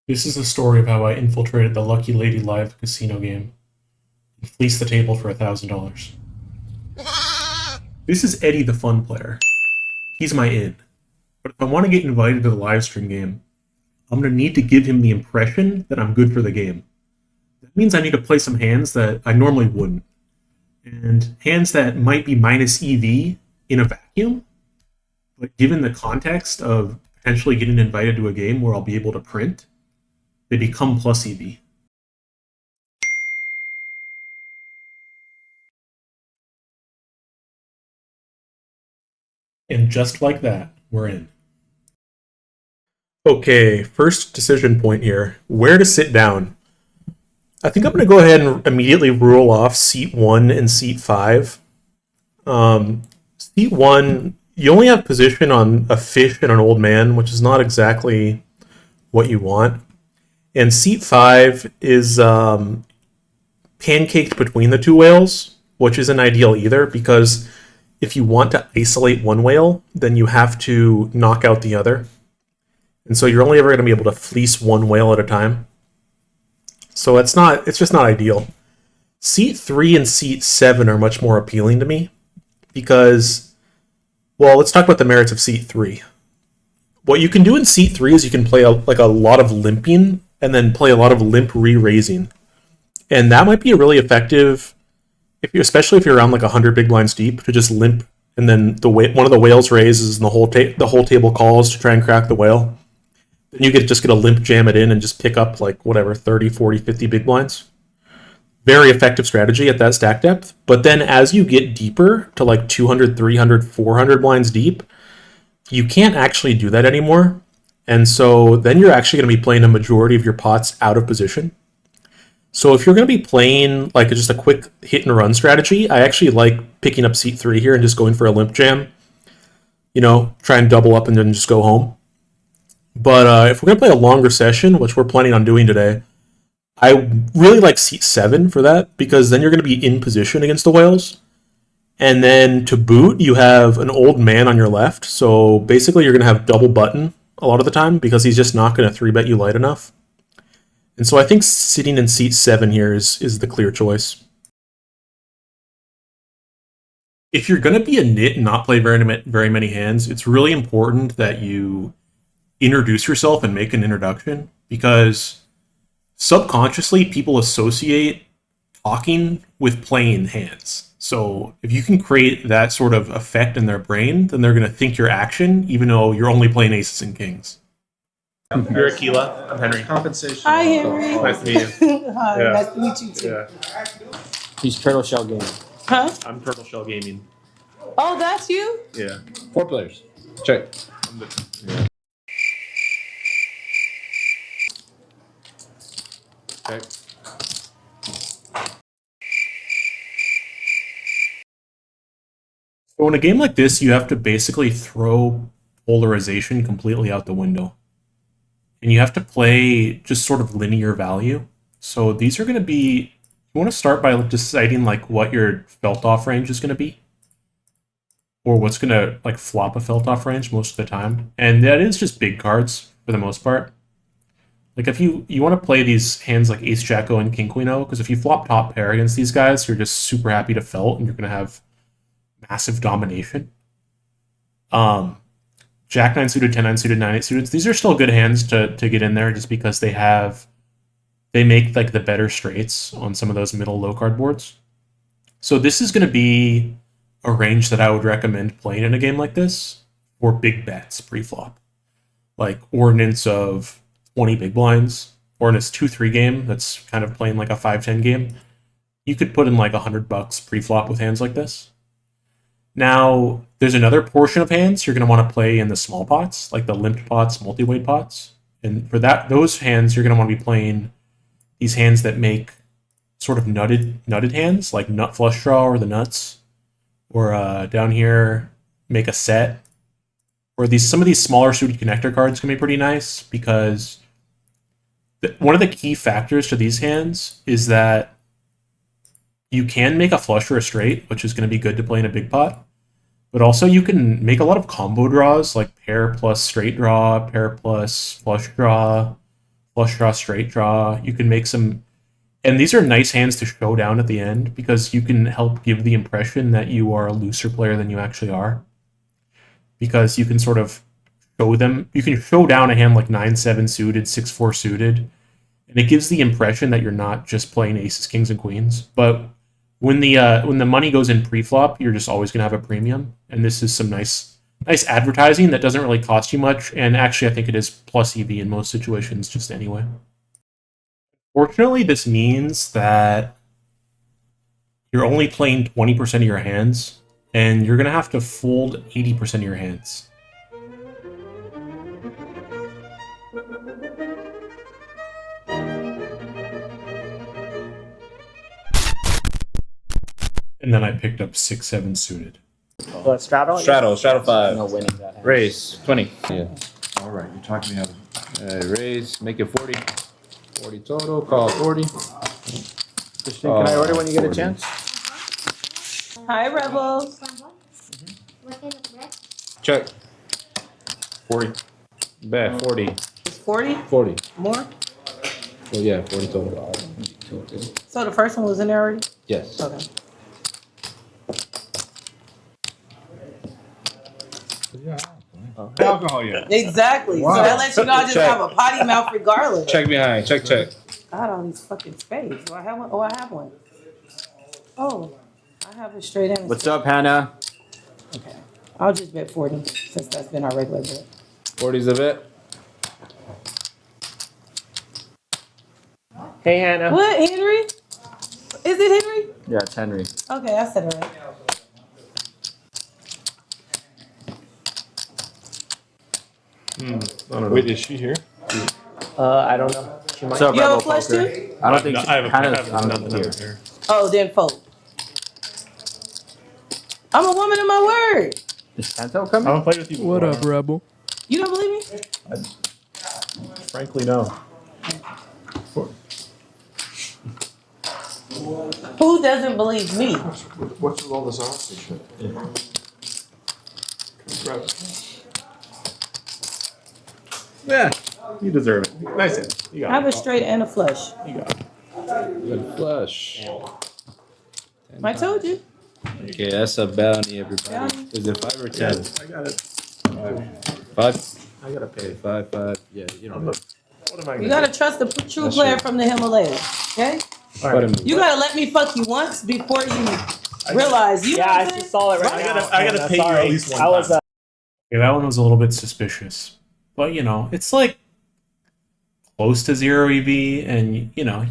This is the story of how I infiltrated the Lucky Lady Live casino game and fleeced the table for $1,000. This is Eddie the Fun Player. He's my in. But if I want to get invited to the Livestream game, I'm going to need to give him the impression that I'm good for the game. That means I need to play some hands that I normally wouldn't. And hands that might be minus EV in a vacuum, but given the context of potentially getting invited to a game where I'll be able to print, they become plus EV. And just like that, we're in. Okay, first decision point here. Where to sit down? I think I'm going to go ahead and immediately rule off seat 1 and seat 5. Seat 1, you only have position on a fish and an old man, which is not exactly what you want. And seat 5 is pancaked between the two whales, which isn't ideal either, because if you want to isolate one whale, then you have to knock out the other. And so you're only ever going to be able to fleece one whale at a time. So it's just not ideal. Seat 3 and Seat 7 are much more appealing to me because, well, let's talk about the merits of Seat 3. What you can do in Seat 3 is you can play a lot of limping and then play a lot of limp re-raising. And that might be really effective, especially if you're around like 100 big blinds deep, to just limp and then one of the whales raises and the whole table calls to try and crack the whale. Then you just get a limp jam it in and just pick up like whatever, 30, 40, 50 big blinds. Very effective strategy at that stack depth. But then as you get deeper to like 200, 300, 400 blinds deep, you can't actually do that anymore. And so then you're actually going to be playing a majority of your pots out of position. So if you're going to be playing like just a quick hit and run strategy, I actually like picking up seat 3 here and just going for a limp jam. You know, try and double up and then just go home. But if we're going to play a longer session, which we're planning on doing today, I really like seat 7 for that, because then you're going to be in position against the whales. And then to boot, you have an old man on your left. So basically you're going to have double button a lot of the time because he's just not going to 3-bet you light enough. And so I think sitting in seat 7 here is the clear choice. If you're going to be a nit and not play very many hands, it's really important that you introduce yourself and make an introduction, because subconsciously people associate talking with playing hands. So if you can create that sort of effect in their brain, then they're going to think your action, even though you're only playing aces and kings. You're Akilah. I'm Henry. Compensation. Hi, Henry. Nice to meet you. Hi, Yeah. nice to meet you too. Yeah. He's Turtle Shell Gaming. Huh? I'm Turtle Shell Gaming. Oh, that's you? Yeah. 4 players. Check. Yeah. Okay. So in a game like this, you have to basically throw polarization completely out the window. And you have to play just sort of linear value. So these are going to be, you want to start by deciding like what your felt off range is going to be, or what's going to like flop a felt off range most of the time. And that is just big cards for the most part. Like if you want to play these hands like Ace Jack O and King Queen O, because if you flop top pair against these guys, you're just super happy to felt and you're going to have massive domination. Jack 9 suited, 10 9 suited, 9 8 suited. These are still good hands to get in there just because they make like the better straights on some of those middle low card boards. So this is going to be a range that I would recommend playing in a game like this for big bets pre-flop. Like Ordnance of 20 big blinds, Ordnance 2-3 game that's kind of playing like a 5-10 game. You could put in like $100 pre-flop with hands like this. Now, there's another portion of hands you're going to want to play in the small pots, like the limped pots, multi-weight pots. And for those hands, you're going to want to be playing these hands that make sort of nutted hands, like nut flush draw or the nuts. Or down here, make a set. Or some of these smaller suited connector cards can be pretty nice, because one of the key factors to these hands is that you can make a flush or a straight, which is going to be good to play in a big pot. But also you can make a lot of combo draws, like pair plus straight draw, pair plus flush draw, flush draw, straight draw. You can make some, and these are nice hands to show down at the end because you can help give the impression that you are a looser player than you actually are. Because you can sort of show them, you can show down a hand like 9-7 suited, 6-4 suited, and it gives the impression that you're not just playing aces, kings, and queens. But when the money goes in pre-flop, you're just always gonna have a premium, and this is some nice advertising that doesn't really cost you much, and actually I think it is plus EV in most situations just anyway. Fortunately, this means that you're only playing 20% of your hands, and you're gonna have to fold 80% of your hands. And then I picked up 6-7 suited. What, straddle? Straddle 5. No winning that hand. Raise 20. Yeah. All right, you're talking me out of it. Raise, make it 40. 40 total, call 40. Can I order when you get a 40. chance? Hi, Rebels. What kind of bread? Check. 40. Bet, 40. It's 40 40. more. Well, yeah, 40 total. So the first one was in there already? Yes. Okay. Alcohol yet? Exactly. Wow. So that lets you know I just Check. have a potty mouth regardless. Check behind. Check. God, all these fucking spades. Do I have one? Oh, I have one. Oh, I have a straight in. What's up, Hannah? Okay. I'll just bet 40 since that's been our regular bet. 40's a bet. Hey, Hannah. What, Henry? Is it Henry? Yeah, it's Henry. Okay, I said it right. I don't know. Wait, is she here? I don't know. She might. You have a flush too? I don't think I have Hannah's nothing not here. here. Oh, then fold. I'm a woman of my word. Is Santo I coming? haven't played with you before. What up, Rebel? You don't believe me? Frankly, no. Who doesn't believe me? What's with all this oxygen? Yeah, you deserve it. Nice hit. You I got have it. a straight and a flush. You got it. Good flush. I told you. Okay, that's a bounty, everybody. Bounty. Is it 5 or 10? I got it. 5? I gotta pay. 5. Yeah, you know. What am I You gonna gotta trust the true That's player right. from the Himalayas. Okay? do? All right. You gotta let me fuck you once before you realize you. Yeah, know what I I'm saying? just saw it right I now. gotta- I gotta Hannah, pay you at sorry. least one I was, time. Okay, that one was a little bit suspicious. But, you know, it's like close to 0 EV, and, you know,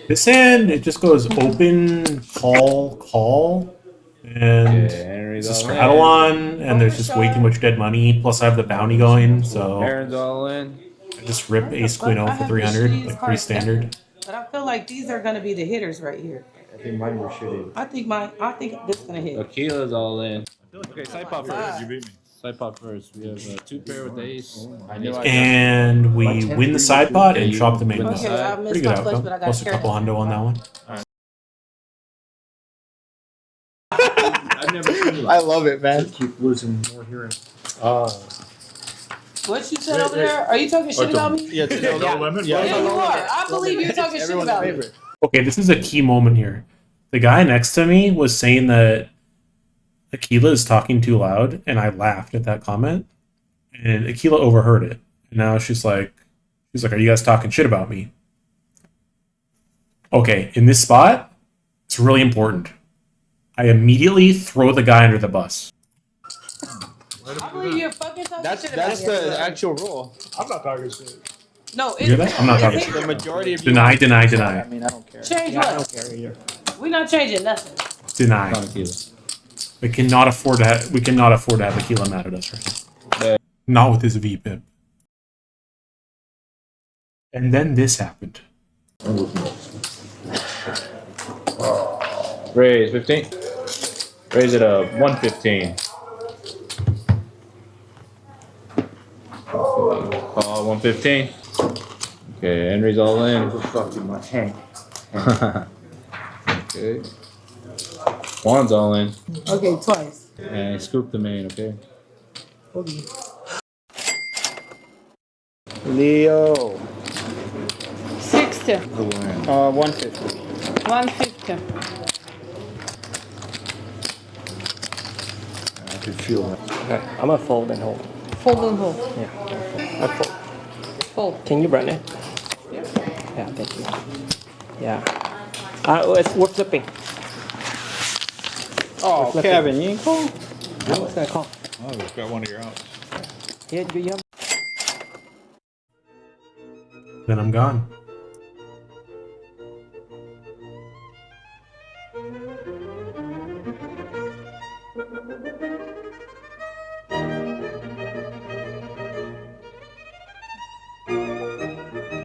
this hand, it just goes open, call, and Okay, Henry's it's a all in. straddle on, and there's just way too much dead money. Plus, I have the bounty going, so Aaron's all in. I just rip ace queen O I for have 300, these like cards. pre-standard. But I feel like these are gonna be the hitters right here. I think mine were shitty. I think this is gonna hit. Akilah's all in. Okay, side pop first. You beat me. Side pop first. We have 2 pair with the ace. I knew I And we win the side pot and you chop the main win the pot. Okay, I side. missed Pretty good my flush, outcome. but I got Plus a couple hundo on that one. I've never seen you I love it, man. keep losing more hearing. What you said over there? Are you talking shit about me? Yeah, it's no limit, Yeah, Yeah, you are. I believe you're talking shit Everyone's about me. favorite. Okay, this is a key moment here. The guy next to me was saying that Akilah is talking too loud, and I laughed at that comment. And Akilah overheard it. And now she's like, are you guys talking shit about me? Okay, in this spot, it's really important. I immediately throw the guy under the bus. I believe you're fucking talking That's shit about me. the actual rule. I'm not talking shit. No, You hear that? I'm not talking it's- shit. The majority of you. Deny. I mean, I don't care. Change Yeah, I what? don't care either. We're not changing nothing. Deny. On Akilah. We cannot afford to have Akilah mad at us right now. Yeah. Not with his VPIP. And then this happened. Raise 15. Raise it up 115. 115. Okay, Henry's all in. Fucking my hand. Okay. Juan's all in. Okay, twice. And scoop the main, okay? Leo. 60. 150. 150. I can feel that. Okay, I'm gonna fold and hold. Fold and hold. Yeah, I fold. Fold. Can you run it? Yeah, thank you. Yeah. We're flipping. Oh, flipping. Kevin, you ain't cool. I was gonna call. Oh, we've got one of your outs. Yeah, you have. Then I'm gone.